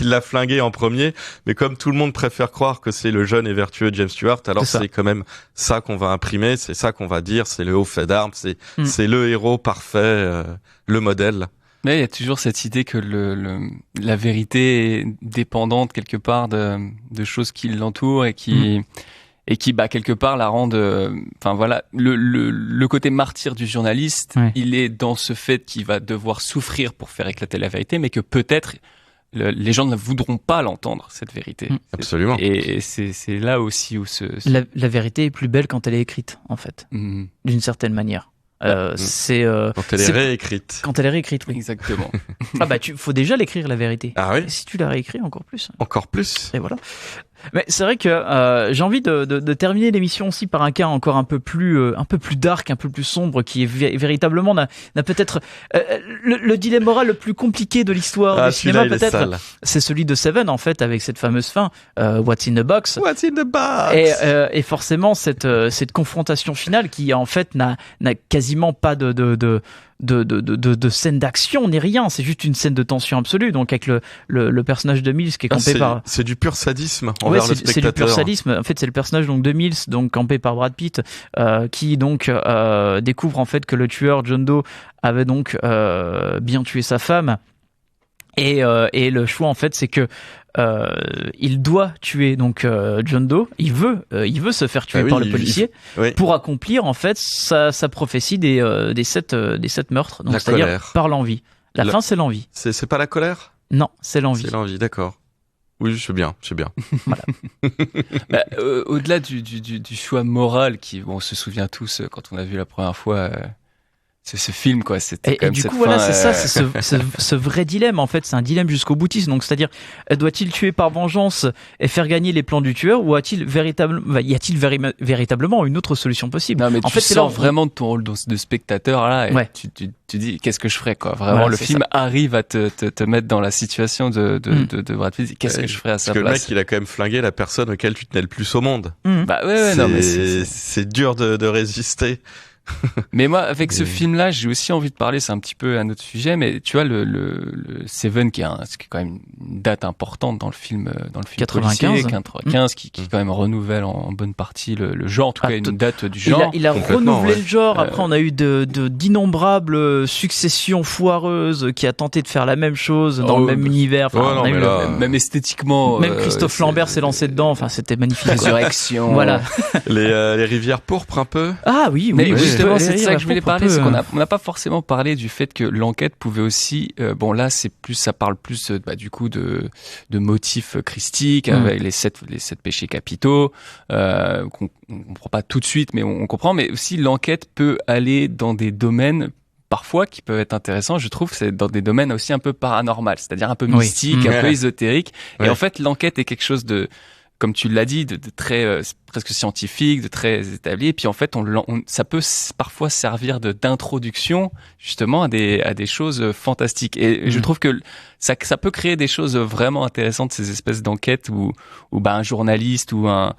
l'a flingué en premier, mais comme tout le monde préfère croire que c'est le jeune et vertueux James Stewart, alors c'est quand même ça qu'on va imprimer, c'est ça qu'on va dire, c'est le haut fait d'armes, c'est le héros parfait, le modèle. Mais il y a toujours cette idée que la vérité est dépendante quelque part de choses qui l'entourent et qui quelque part la rendent, le côté martyr du journaliste, il est dans ce fait qu'il va devoir souffrir pour faire éclater la vérité, mais que peut-être les gens ne voudront pas l'entendre, cette vérité. Absolument. Et c'est là aussi où la vérité est plus belle quand elle est écrite, en fait, d'une certaine manière. Quand elle est réécrite. Quand elle est réécrite, oui. Exactement. Faut déjà l'écrire, la vérité. Ah oui. Et si tu la réécris, encore plus. Encore plus. Et voilà. Mais c'est vrai que j'ai envie de terminer l'émission aussi par un cas encore un peu plus dark, un peu plus sombre, qui est véritablement n'a peut-être le dilemme moral le plus compliqué de l'histoire du cinéma, peut-être. C'est celui de Seven, en fait, avec cette fameuse fin, What's in the box. What's in the box. Et forcément cette confrontation finale qui en fait n'a quasiment pas de scène d'action ni rien, c'est juste une scène de tension absolue, donc avec le personnage de Mills qui est campé par... C'est du pur sadisme envers le spectateur. C'est du pur sadisme. En fait, c'est le personnage donc de Mills, donc campé par Brad Pitt, qui donc découvre en fait que le tueur John Doe avait donc bien tué sa femme, et le choix en fait c'est que il doit tuer donc John Doe. Il veut se faire tuer par le policier pour accomplir en fait sa prophétie des 7 meurtres. Donc c'est-à-dire colère. Par l'envie. La fin, c'est l'envie. C'est pas la colère ? Non, c'est l'envie. C'est l'envie, d'accord. Oui, c'est bien. Voilà. Au-delà du choix moral on se souvient tous quand on a vu la première fois. C'est ce film, quoi. C'était et du coup, voilà, c'est ça, c'est ce vrai dilemme, en fait. C'est un dilemme jusqu'au boutiste. Donc, c'est-à-dire, doit-il tuer par vengeance et faire gagner les plans du tueur, ou y a-t-il véritablement une autre solution possible? Non, mais tu sors vraiment de ton rôle de spectateur, là, et tu dis, qu'est-ce que je ferais, quoi. Vraiment, voilà, le film arrive à te mettre dans la situation de Brad Pitt. Qu'est-ce que je ferais à sa place? Parce que le mec, il a quand même flingué la personne auquel tu tenais le plus au monde. Bah, non, mais c'est dur de résister. Mais moi, avec ce film-là, j'ai aussi envie de parler, c'est un petit peu un autre sujet, mais tu vois, le Seven, qui est quand même une date importante dans le film 95, 95, qui quand même renouvelle en bonne partie le genre, en tout cas une date du genre. Il a renouvelé le genre. Après, on a eu d'innombrables successions foireuses qui a tenté de faire la même chose dans le même univers. Enfin, même esthétiquement. Même Christophe Lambert s'est lancé dedans. Enfin, c'était magnifique. Résurrection. Voilà. Les rivières pourpres un peu. Ah oui. Justement, c'est de ça que je voulais parler, c'est qu'on n'a pas forcément parlé du fait que l'enquête pouvait aussi, là ça parle plus du coup de motifs christiques avec les sept péchés capitaux qu'on comprend pas tout de suite, mais on comprend. Mais aussi l'enquête peut aller dans des domaines parfois qui peuvent être intéressants, je trouve, c'est dans des domaines aussi un peu paranormal, c'est-à-dire un peu mystique, un peu ésotérique. Et en fait, l'enquête est quelque chose de, comme tu l'as dit, de très presque scientifique, de très établi. Et puis en fait, ça peut parfois servir d'introduction justement à des choses fantastiques. Et je trouve que ça peut créer des choses vraiment intéressantes, ces espèces d'enquêtes où un journaliste ou un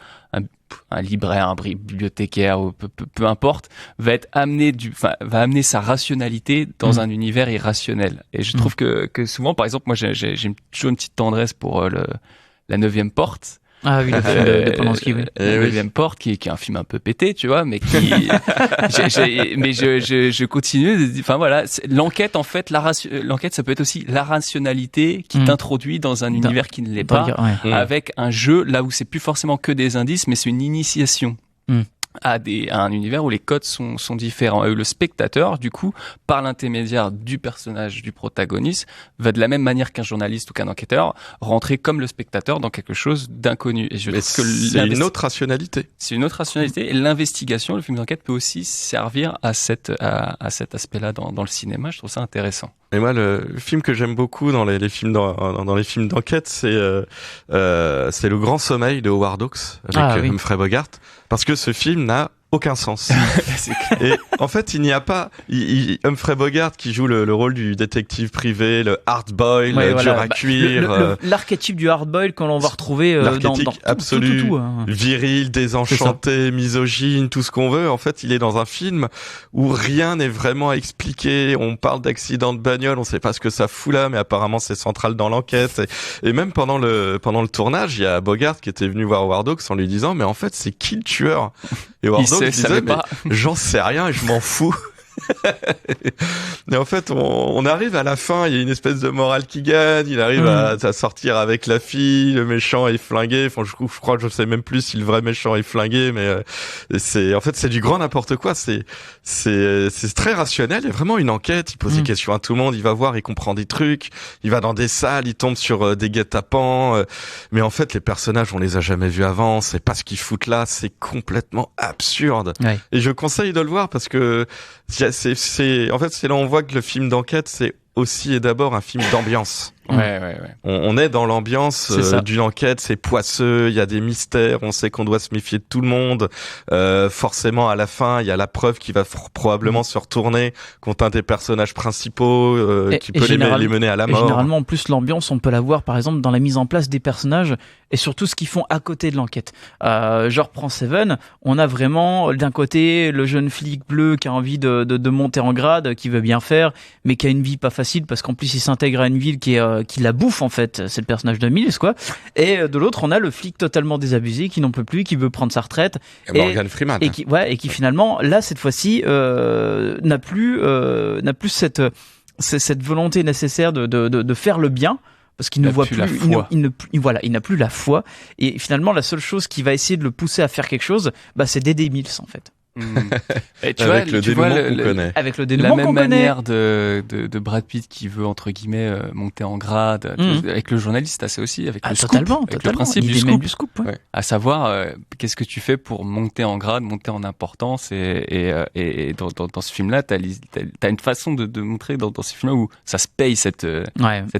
libraire, un bibliothécaire, ou peu importe, va amener sa rationalité dans un univers irrationnel. Et je trouve que souvent, par exemple, moi j'ai toujours une petite tendresse pour la 9e porte. Ah oui, le film de Polanski, oui. La 9e porte, qui est un film un peu pété, tu vois, mais qui, je continue. Enfin voilà, l'enquête, en fait, l'enquête, ça peut être aussi la rationalité qui t'introduit dans un univers qui ne l'est pas, avec un jeu là où c'est plus forcément que des indices, mais c'est une initiation. À un univers où les codes sont différents. Et le spectateur, du coup, par l'intermédiaire du personnage, du protagoniste, va de la même manière qu'un journaliste ou qu'un enquêteur rentrer comme le spectateur dans quelque chose d'inconnu. Et je trouve que c'est une autre rationalité. C'est une autre rationalité. Et l'investigation, le film d'enquête peut aussi servir à cet aspect-là dans le cinéma. Je trouve ça intéressant. Et moi, le film que j'aime beaucoup dans les films d'enquête, c'est Le Grand Sommeil de Howard Hawks avec Humphrey Bogart, parce que ce film n'a aucun sens. Et en fait, il n'y a pas Humphrey Bogart qui joue le rôle du détective privé, le hard-boil, dur à cuire. L'archétype du hard-boil qu'on va retrouver dans absolu, tout, viril, désenchanté, misogyne, tout ce qu'on veut. En fait, il est dans un film où rien n'est vraiment expliqué. On parle d'accident de bagnole, on sait pas ce que ça fout là, mais apparemment c'est central dans l'enquête. Et même pendant le tournage, il y a Bogart qui était venu voir Howard Hawks en lui disant, mais en fait, c'est qui le tueur? Et Howard Hawks disait, mais j'en sais rien et je m'en fous. Et en fait, on arrive à la fin, il y a une espèce de morale qui gagne, il arrive à sortir avec la fille, le méchant est flingué, enfin, je crois que je sais même plus si le vrai méchant est flingué, mais c'est du grand n'importe quoi, c'est très rationnel, il y a vraiment une enquête, il pose des questions à tout le monde, il va voir, il comprend des trucs, il va dans des salles, il tombe sur des guet-apens, mais en fait, les personnages, on les a jamais vus avant, c'est pas ce qu'ils foutent là, c'est complètement absurde. Ouais. Et je conseille de le voir parce que c'est là où on voit que le film d'enquête, c'est aussi et d'abord un film d'ambiance. On est dans l'ambiance d'une enquête, c'est poisseux, il y a des mystères, on sait qu'on doit se méfier de tout le monde. Forcément, à la fin, il y a la preuve qui va probablement se retourner contre un des personnages principaux qui peut les mener à la mort. Et généralement, en plus, l'ambiance, on peut la voir, par exemple, dans la mise en place des personnages et surtout ce qu'ils font à côté de l'enquête. Genre, prends Seven, on a vraiment, d'un côté, le jeune flic bleu qui a envie de monter en grade, qui veut bien faire, mais qui a une vie pas facile parce qu'en plus, il s'intègre à une ville qui la bouffe, en fait. C'est le personnage de Mills, quoi. Et de l'autre, on a le flic totalement désabusé qui n'en peut plus, qui veut prendre sa retraite. Et Morgan Freeman. Et qui finalement, là, cette fois-ci, n'a plus cette volonté nécessaire de faire le bien. Parce qu'il ne voit plus, il n'a plus la foi. Et finalement, la seule chose qui va essayer de le pousser à faire quelque chose, c'est d'aider Mills, en fait. Et avec le dénouement qu'on connaît. Avec le dénouement qu'on connaît. La même manière de Brad Pitt qui veut, entre guillemets, monter en grade. Avec le journaliste, c'est aussi avec le scoop. Totalement. Le principe du scoop. Ouais. À savoir, qu'est-ce que tu fais pour monter en grade, monter en importance. Et dans ce film-là, t'as une façon de montrer dans ce film-là où ça se paye, cette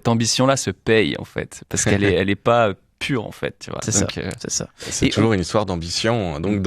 ambition-là se paye, en fait. Parce qu'elle est pas pure, en fait. Tu vois. C'est ça. C'est toujours une histoire d'ambition, donc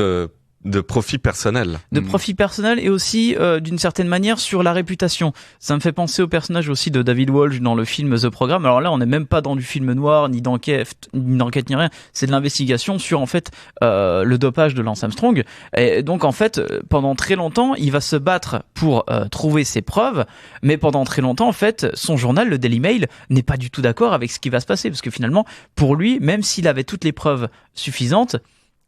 de profit personnel. De profit personnel et aussi d'une certaine manière sur la réputation. Ça me fait penser au personnage aussi de David Walsh dans le film The Program. Alors là, on n'est même pas dans du film noir, ni d'enquête, ni rien. C'est de l'investigation sur en fait le dopage de Lance Armstrong. Et donc en fait, pendant très longtemps, il va se battre pour trouver ses preuves, mais pendant très longtemps, en fait, son journal, le Daily Mail, n'est pas du tout d'accord avec ce qui va se passer, parce que finalement, pour lui, même s'il avait toutes les preuves suffisantes,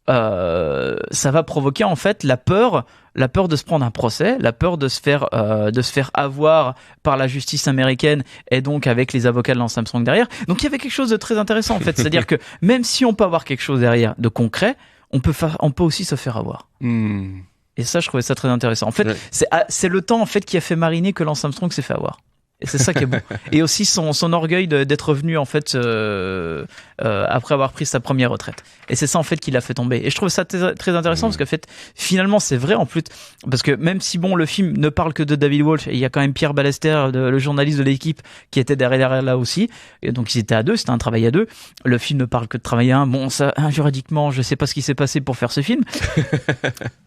ça va provoquer en fait la peur de se prendre un procès, la peur de se faire avoir par la justice américaine et donc avec les avocats de Lance Armstrong derrière. Donc il y avait quelque chose de très intéressant en fait, c'est-à-dire que même si on peut avoir quelque chose derrière de concret, on peut aussi se faire avoir. Et ça, je trouvais ça très intéressant. En fait, c'est le temps en fait qui a fait mariner que Lance Armstrong s'est fait avoir. Et c'est ça qui est bon. Et aussi son orgueil d'être revenu en fait après avoir pris sa première retraite. Et c'est ça en fait qui l'a fait tomber. Et je trouve ça très intéressant parce qu'en fait finalement c'est vrai en plus, parce que même si le film ne parle que de David Walsh, et il y a quand même Pierre Ballester, le journaliste de l'équipe, qui était derrière là aussi. Et donc ils étaient à deux, c'était un travail à deux. Le film ne parle que de travail à un. Bon, ça juridiquement, je sais pas ce qui s'est passé pour faire ce film,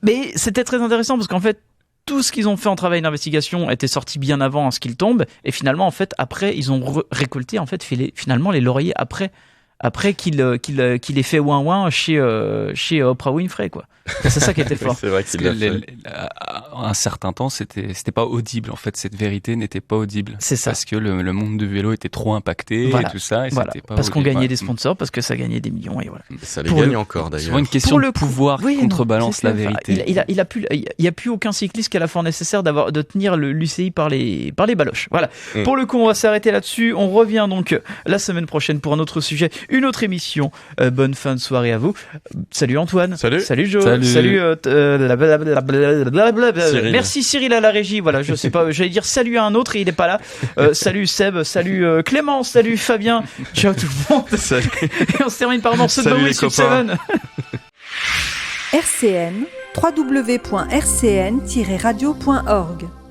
mais c'était très intéressant parce qu'en fait tout ce qu'ils ont fait en travail d'investigation était sorti bien avant ce qu'il tombe, et finalement en fait après ils ont récolté en fait finalement les lauriers après qu'il ait fait ouin chez Oprah Winfrey, quoi. C'est ça qui était fort. C'est vrai qu'il l'a fait. Un certain temps, c'était pas audible, en fait. Cette vérité n'était pas audible. C'est ça. Parce que le monde du vélo était trop impacté, et tout ça. Et c'était pas parce qu'on gagnait des sponsors, parce que ça gagnait des millions, et voilà. Ça les gagne encore, d'ailleurs. C'est souvent une question de pouvoir qui contrebalance la vérité. Il y a plus aucun cycliste qui a la force nécessaire de tenir l'UCI par les baloches. Voilà. Pour le coup, on va s'arrêter là-dessus. On revient donc la semaine prochaine pour un autre sujet, une autre émission. Bonne fin de soirée à vous. Salut Antoine. Salut Joe. Salut merci Cyril à la régie. Voilà, je sais pas, j'allais dire salut à un autre et il est pas là. Salut Seb, salut Clément, salut Fabien. Ciao tout le monde. Salut. Et on se termine par un morceau de Bowie sur Seven. RCN, www.rcn-radio.org